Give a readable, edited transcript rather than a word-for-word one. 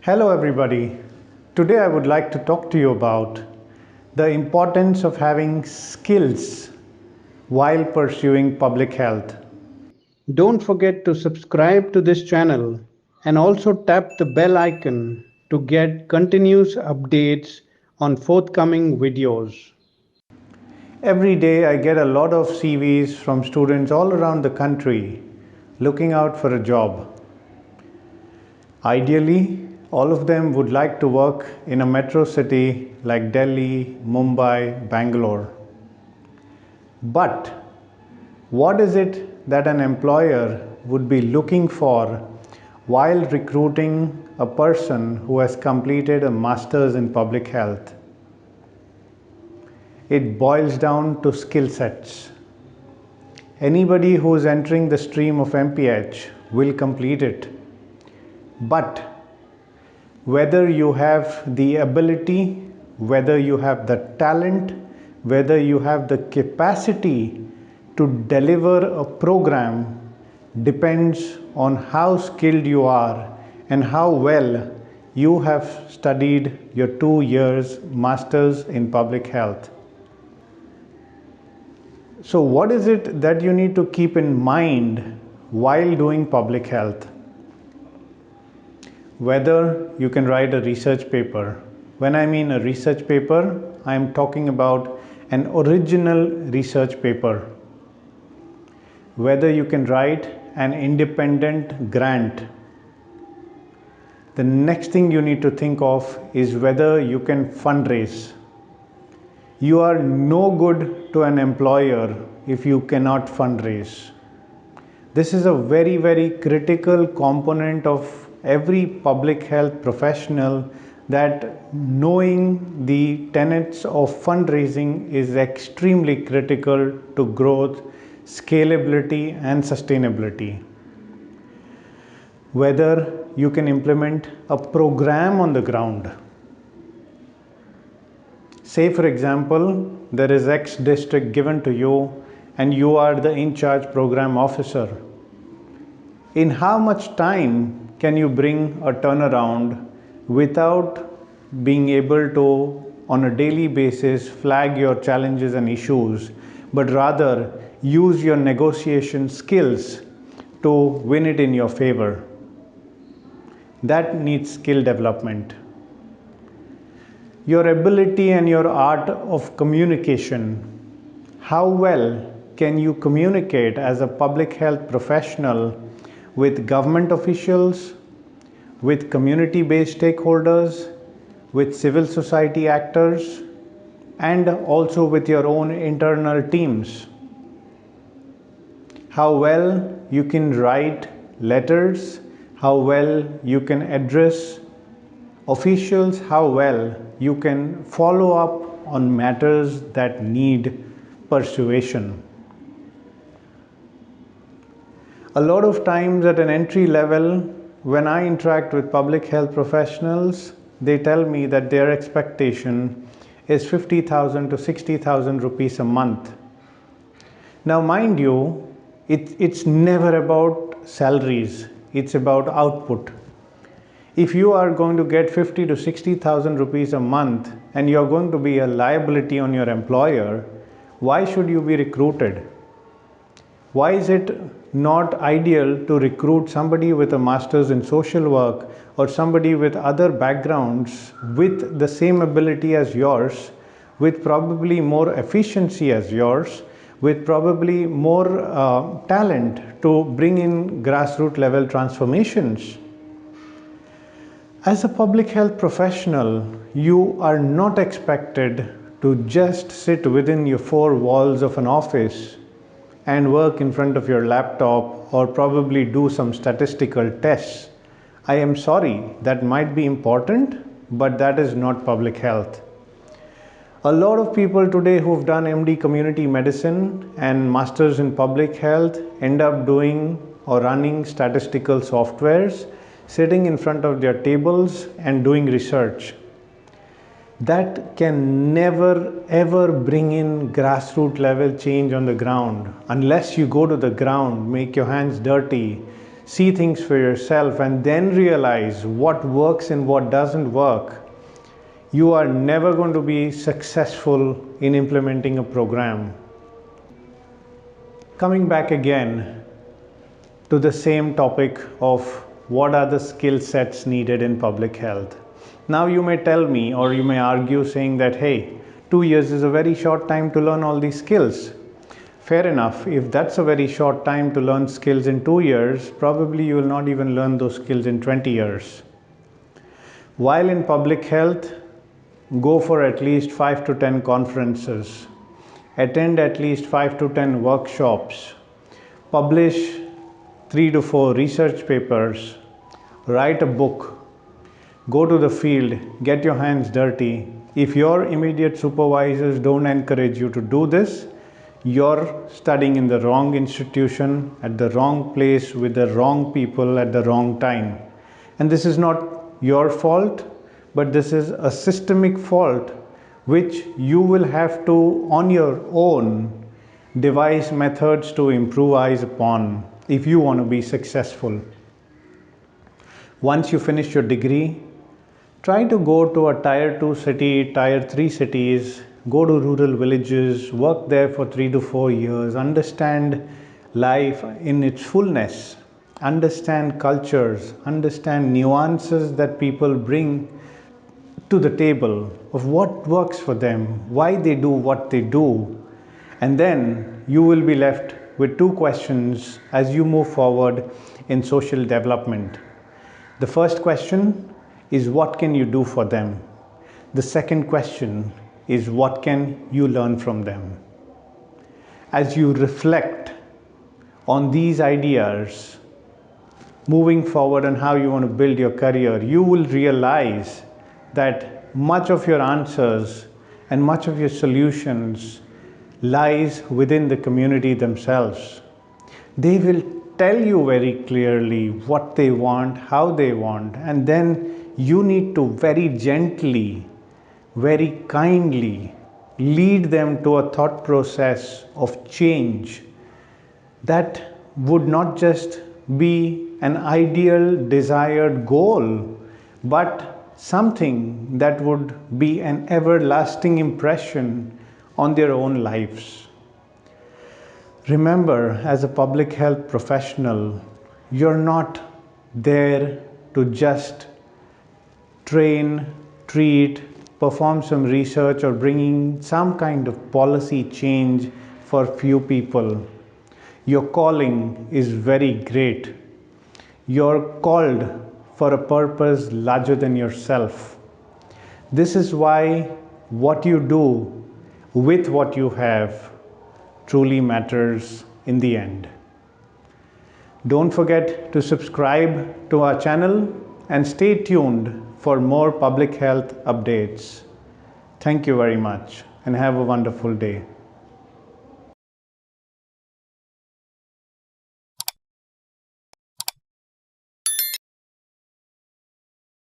Hello everybody. Today I would like to talk to you about the importance of having skills while pursuing public health. Don't forget to subscribe to this channel and also tap the bell icon to get continuous updates on forthcoming videos. Every day I get a lot of CVs from students all around the country looking out for a job. Ideally, all of them would like to work in a metro city like Delhi, Mumbai, Bangalore. But what is it that an employer would be looking for while recruiting a person who has completed a master's in public health? It boils down to skill sets. Anybody who is entering the stream of MPH will complete it. But whether you have the ability, whether you have the talent, whether you have the capacity to deliver a program depends on how skilled you are and how well you have studied your 2 years masters in public health. So what is it that you need to keep in mind while doing public health? Whether you can write a research paper. When I mean a research paper, I am talking about an original research paper. Whether you can write an independent grant. The next thing you need to think of is whether you can fundraise. You are no good to an employer if you cannot fundraise. This is a very, very critical component of every public health professional, that knowing the tenets of fundraising is extremely critical to growth, scalability and sustainability. Whether you can implement a program on the ground. Say for example, there is X district given to you and you are the in-charge program officer. In how much time can you bring a turnaround without being able to, on a daily basis, flag your challenges and issues, but rather use your negotiation skills to win it in your favor? That needs skill development. Your ability and your art of communication. How well can you communicate as a public health professional with government officials, with community-based stakeholders, with civil society actors, and also with your own internal teams? How well you can write letters, how well you can address officials, how well you can follow up on matters that need persuasion. A lot of times at an entry level, when I interact with public health professionals, they tell me that their expectation is 50,000 to 60,000 rupees a month. Now mind you, it's never about salaries, it's about output. If you are going to get 50 to 60,000 rupees a month and you're going to be a liability on your employer, why should you be recruited? Why is it not ideal to recruit somebody with a master's in social work or somebody with other backgrounds with the same ability as yours, with probably more efficiency as yours, with probably more talent to bring in grassroots level transformations? As a public health professional, you are not expected to just sit within your four walls of an office and work in front of your laptop or probably do some statistical tests. I am sorry, that might be important, but that is not public health. A lot of people today who've done MD community medicine and masters in public health end up doing or running statistical softwares, sitting in front of their tables and doing research. That can never ever bring in grassroots level change on the ground unless you go to the ground, make your hands dirty, see things for yourself, and then realize what works and what doesn't work, you are never going to be successful in implementing a program. Coming back again to the same topic of what are the skill sets needed in public health. Now you may tell me, or you may argue saying that, hey, 2 years is a very short time to learn all these skills. Fair enough. If that's a very short time to learn skills in 2 years, probably you will not even learn those skills in 20 years. While in public health, go for at least 5 to 10 conferences, attend at least 5 to 10 workshops, publish 3 to 4 research papers, write a book, go to the field, get your hands dirty. If your immediate supervisors don't encourage you to do this, you're studying in the wrong institution, at the wrong place, with the wrong people at the wrong time. And this is not your fault, but this is a systemic fault which you will have to, on your own, devise methods to improvise upon if you want to be successful. Once you finish your degree, try to go to a tier 2 city, tier 3 cities, go to rural villages, work there for 3 to 4 years, understand life in its fullness, understand cultures, understand nuances that people bring to the table of what works for them, why they do what they do. And then you will be left with 2 questions as you move forward in social development. The first question is, what can you do for them? The second question is, what can you learn from them? As you reflect on these ideas, moving forward on how you want to build your career, you will realize that much of your answers and much of your solutions lies within the community themselves. They will tell you very clearly what they want, how they want, and then you need to very gently, very kindly lead them to a thought process of change that would not just be an ideal desired goal, but something that would be an everlasting impression on their own lives. Remember, as a public health professional, you're not there to just train, treat, perform some research, or bringing some kind of policy change for few people. Your calling is very great. You're called for a purpose larger than yourself. This is why what you do with what you have truly matters in the end. Don't forget to subscribe to our channel and stay tuned for more public health updates. Thank you very much and have a wonderful day.